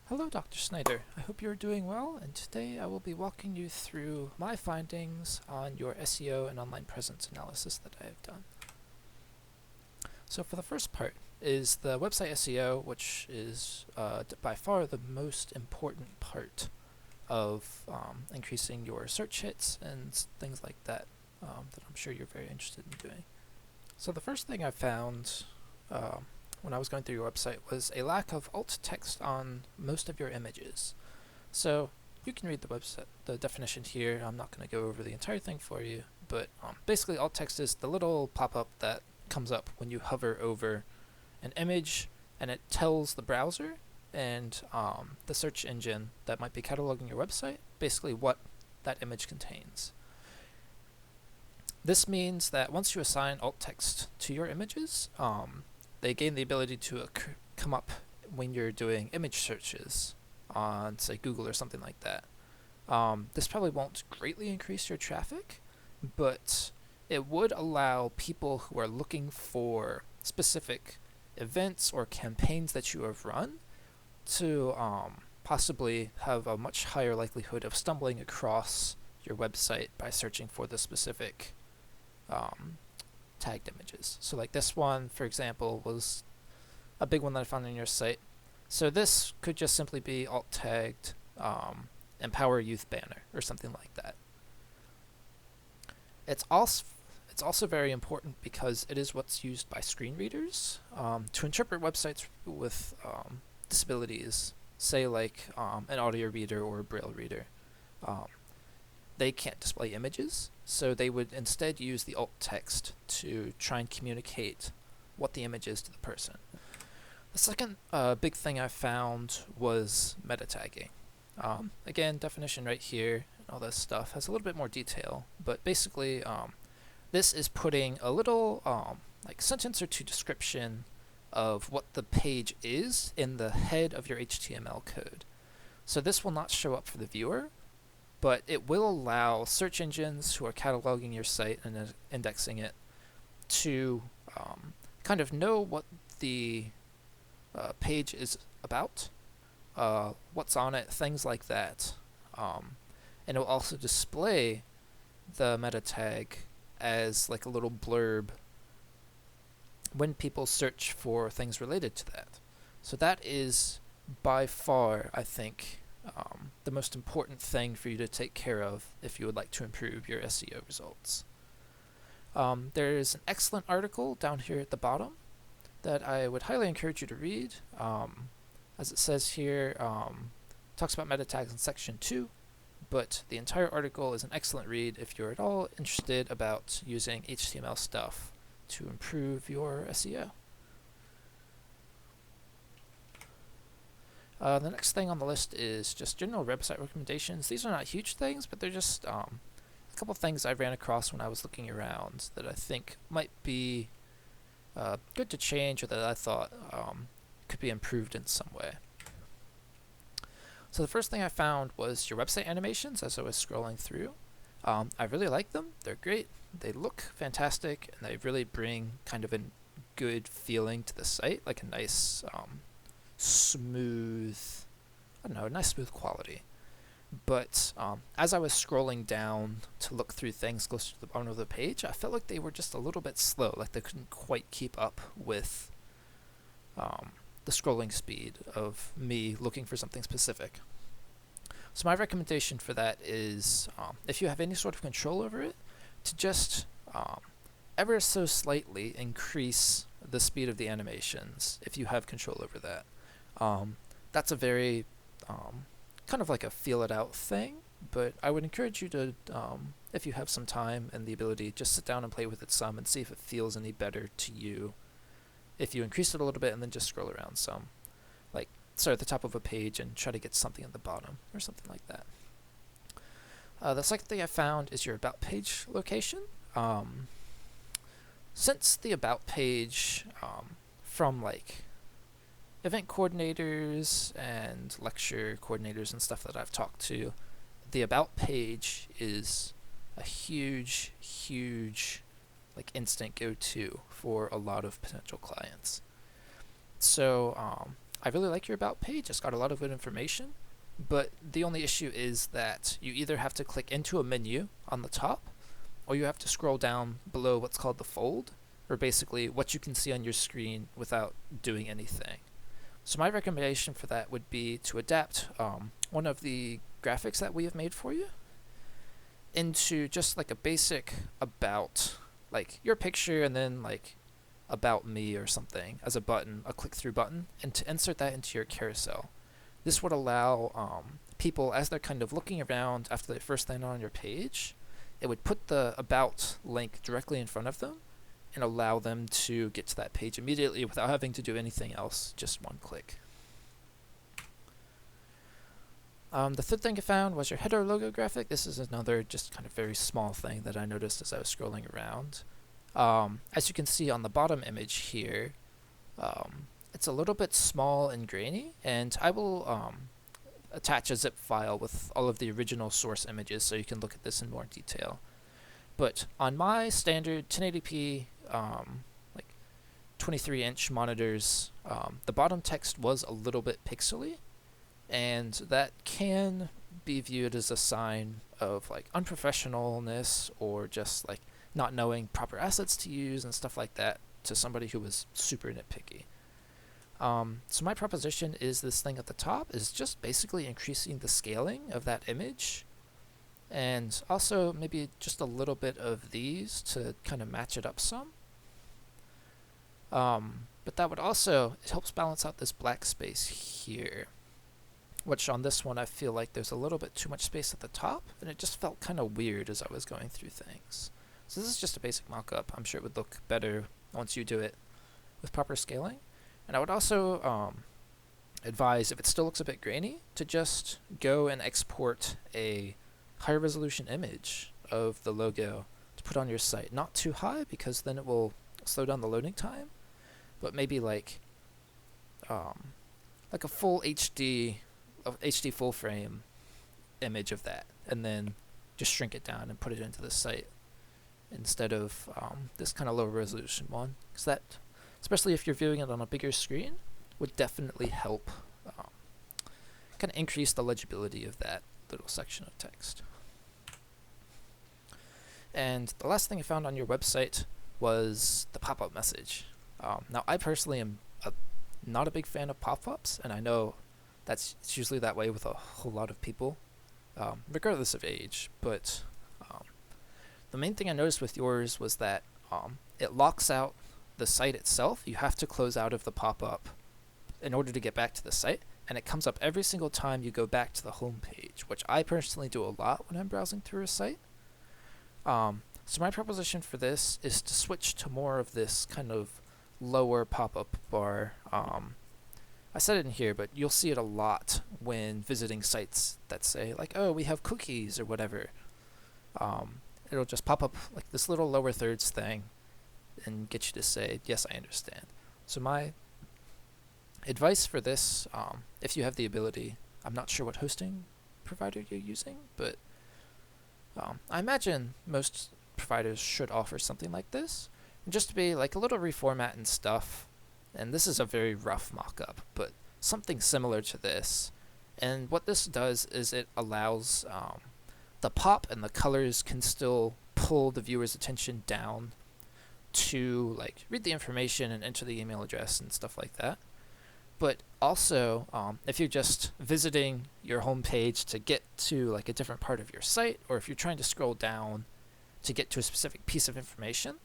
Hello, Dr. Snyder. I hope you're doing well, and today I will be walking you through my findings on your SEO and online presence analysis that I have done. So for the first part is the website SEO, which is by far the most important part of increasing your search hits and things like that that I'm sure you're very interested in doing. So the first thing I found when I was going through your website was a lack of alt text on most of your images. So you can read the definition here. I'm not going to go over the entire thing for you, but basically alt text is the little pop-up that comes up when you hover over an image, and it tells the browser and the search engine that might be cataloging your website basically what that image contains. This means that once you assign alt text to your images, they gain the ability to come up when you're doing image searches on, say, Google or something like that. This probably won't greatly increase your traffic, but it would allow people who are looking for specific events or campaigns that you have run to possibly have a much higher likelihood of stumbling across your website by searching for the specific tagged images. So like this one, for example, was a big one that I found on your site. So this could just simply be alt tagged Empower Youth banner or something like that. It's also very important because it is what's used by screen readers to interpret websites with disabilities, say like an audio reader or a braille reader. They can't display images, so they would instead use the alt text to try and communicate what the image is to the person. The second big thing I found was meta tagging. Again, definition right here and all this stuff has a little bit more detail, but basically this is putting a little like sentence or two description of what the page is in the head of your HTML code. So this will not show up for the viewer, but it will allow search engines who are cataloging your site and indexing it to kind of know what the page is about, what's on it, things like that. And it will also display the meta tag as like a little blurb when people search for things related to that. So that is by far, I think, the most important thing for you to take care of if you would like to improve your SEO results. There is an excellent article down here at the bottom that I would highly encourage you to read. As it says here, talks about meta tags in section 2, but the entire article is an excellent read if you're at all interested about using HTML stuff to improve your SEO. The next thing on the list is just general website recommendations. These are not huge things, but they're just a couple things I ran across when I was looking around that I think might be good to change, or that I thought could be improved in some way. So the first thing I found was your website animations as I was scrolling through. I really like them. They're great. They look fantastic, and they really bring kind of a good feeling to the site, like a nice smooth, nice smooth quality. But as I was scrolling down to look through things closer to the bottom of the page, I felt like they were just a little bit slow, like they couldn't quite keep up with the scrolling speed of me looking for something specific. So my recommendation for that is, if you have any sort of control over it, to just ever so slightly increase the speed of the animations if you have control over that. That's a very kind of like a feel it out thing, but I would encourage you to, if you have some time and the ability, just sit down and play with it some and see if it feels any better to you if you increase it a little bit and then just scroll around some. Like start at the top of a page and try to get something at the bottom or something like that. The second thing I found is your about page location. Since the about page from like event coordinators and lecture coordinators and stuff that I've talked to, the about page is a huge like instant go-to for a lot of potential clients. So I really like your about page. It's got a lot of good information, but the only issue is that you either have to click into a menu on the top, or you have to scroll down below what's called the fold, or basically what you can see on your screen without doing anything. So my recommendation for that would be to adapt one of the graphics that we have made for you into just like a basic about, like your picture and then like about me or something as a button, a click-through button, and to insert that into your carousel. This would allow people, as they're kind of looking around after they first land on your page, it would put the about link directly in front of them and allow them to get to that page immediately without having to do anything else, just one click. The third thing I found was your header logo graphic. This is another just kind of very small thing that I noticed as I was scrolling around. As you can see on the bottom image here, it's a little bit small and grainy, and I will attach a zip file with all of the original source images so you can look at this in more detail. But on my standard 1080p like 23-inch monitors, the bottom text was a little bit pixely, and that can be viewed as a sign of like unprofessionalness or just like not knowing proper assets to use and stuff like that to somebody who was super nitpicky. So my proposition is this thing at the top is just basically increasing the scaling of that image, and also maybe just a little bit of these to kind of match it up some. But that would also, it helps balance out this black space here, which on this one I feel like there's a little bit too much space at the top, and it just felt kind of weird as I was going through things. So this is just a basic mock-up. I'm sure it would look better once you do it with proper scaling. And I would also advise, if it still looks a bit grainy, to just go and export a higher resolution image of the logo to put on your site. Not too high, because then it will slow down the loading time, but maybe like a full HD full frame image of that, and then just shrink it down and put it into the site instead of this kind of low resolution one, because that, especially if you're viewing it on a bigger screen, would definitely help kind of increase the legibility of that little section of text. And the last thing I found on your website was the pop-up message. Now, I personally am not a big fan of pop-ups, and I know it's usually that way with a whole lot of people, regardless of age. But the main thing I noticed with yours was that it locks out the site itself. You have to close out of the pop-up in order to get back to the site, and it comes up every single time you go back to the home page, which I personally do a lot when I'm browsing through a site. So my proposition for this is to switch to more of this kind of lower pop-up bar. I said it in here, but you'll see it a lot when visiting sites that say like, oh, we have cookies or whatever. It'll just pop up like this little lower thirds thing and get you to say, yes, I understand. So my advice for this, if you have the ability, I'm not sure what hosting provider you're using, but I imagine most providers should offer something like this, and just to be like a little reformat and stuff. And this is a very rough mock-up, but something similar to this. And what this does is it allows the pop and the colors can still pull the viewer's attention down to like read the information and enter the email address and stuff like that. But also, if you're just visiting your home page to get to like a different part of your site, or if you're trying to scroll down to get to a specific piece of information,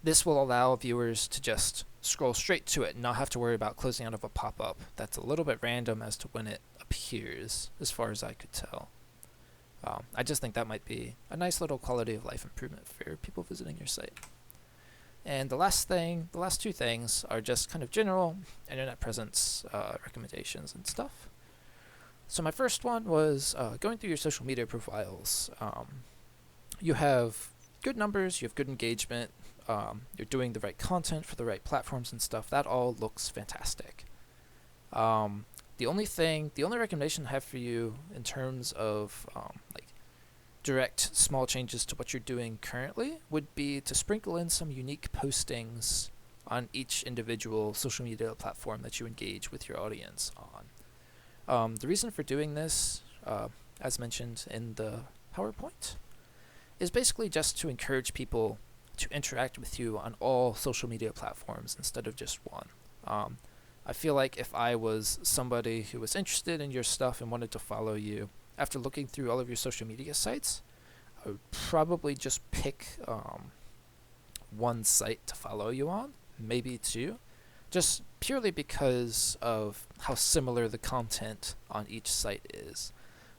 this will allow viewers to just scroll straight to it and not have to worry about closing out of a pop-up that's a little bit random as to when it appears, as far as I could tell. I just think that might be a nice little quality of life improvement for people visiting your site. And the last two things are just kind of general internet presence recommendations and stuff. So my first one was going through your social media profiles. You have good numbers, you have good engagement, you're doing the right content for the right platforms and stuff. That all looks fantastic. The only recommendation I have for you in terms of like direct small changes to what you're doing currently would be to sprinkle in some unique postings on each individual social media platform that you engage with your audience on. The reason for doing this, as mentioned in the PowerPoint, is basically just to encourage people to interact with you on all social media platforms instead of just one. I feel like if I was somebody who was interested in your stuff and wanted to follow you, after looking through all of your social media sites, I would probably just pick one site to follow you on, maybe two, just purely because of how similar the content on each site is.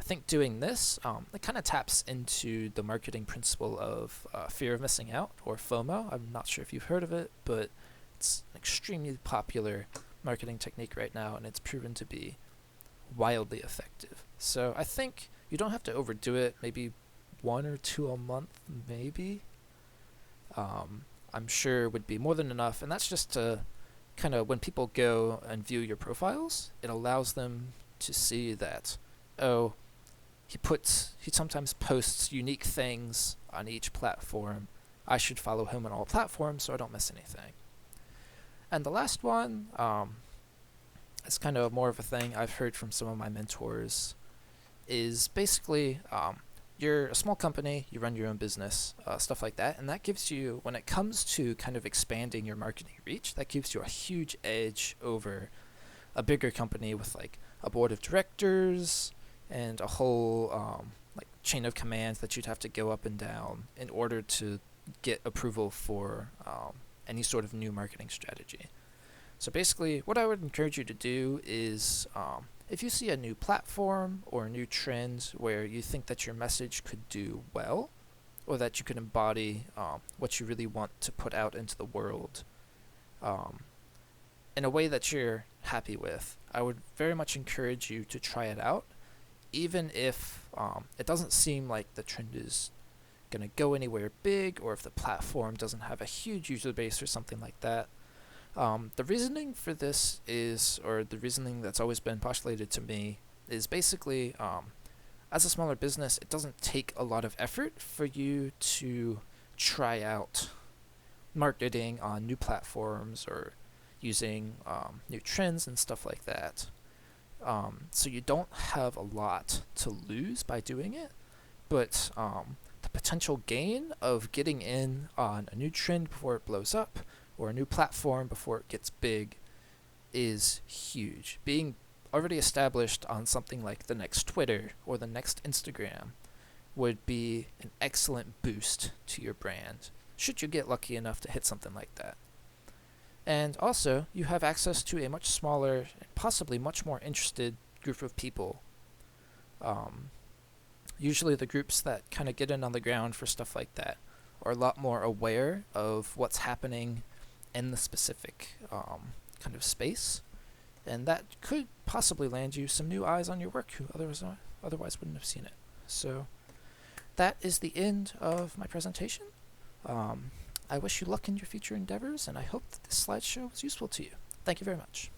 I think doing this, it kind of taps into the marketing principle of fear of missing out, or FOMO. I'm not sure if you've heard of it, but it's an extremely popular marketing technique right now, and it's proven to be wildly effective. So I think you don't have to overdo it, maybe 1 or 2 a month, maybe. I'm sure would be more than enough, and that's just to kind of, when people go and view your profiles, it allows them to see that, oh, he sometimes posts unique things on each platform. I should follow him on all platforms so I don't miss anything. And the last one is kind of more of a thing I've heard from some of my mentors, is basically you're a small company, you run your own business, stuff like that, and that gives you, when it comes to kind of expanding your marketing reach, that gives you a huge edge over a bigger company with like a board of directors and a whole like chain of commands that you'd have to go up and down in order to get approval for any sort of new marketing strategy. So basically, what I would encourage you to do is, if you see a new platform or a new trend where you think that your message could do well, or that you can embody what you really want to put out into the world in a way that you're happy with, I would very much encourage you to try it out, even if it doesn't seem like the trend is going to go anywhere big, or if the platform doesn't have a huge user base or something like that. The reasoning for this is, or the reasoning that's always been postulated to me, is basically, as a smaller business, it doesn't take a lot of effort for you to try out marketing on new platforms or using new trends and stuff like that. So you don't have a lot to lose by doing it, but the potential gain of getting in on a new trend before it blows up, or a new platform before it gets big, is huge. Being already established on something like the next Twitter or the next Instagram would be an excellent boost to your brand, should you get lucky enough to hit something like that. And also, you have access to a much smaller and possibly much more interested group of people. Usually the groups that kind of get in on the ground for stuff like that are a lot more aware of what's happening in the specific kind of space, and that could possibly land you some new eyes on your work who otherwise wouldn't have seen it. So that is the end of my presentation. I wish you luck in your future endeavors, and I hope that this slideshow was useful to you. Thank you very much.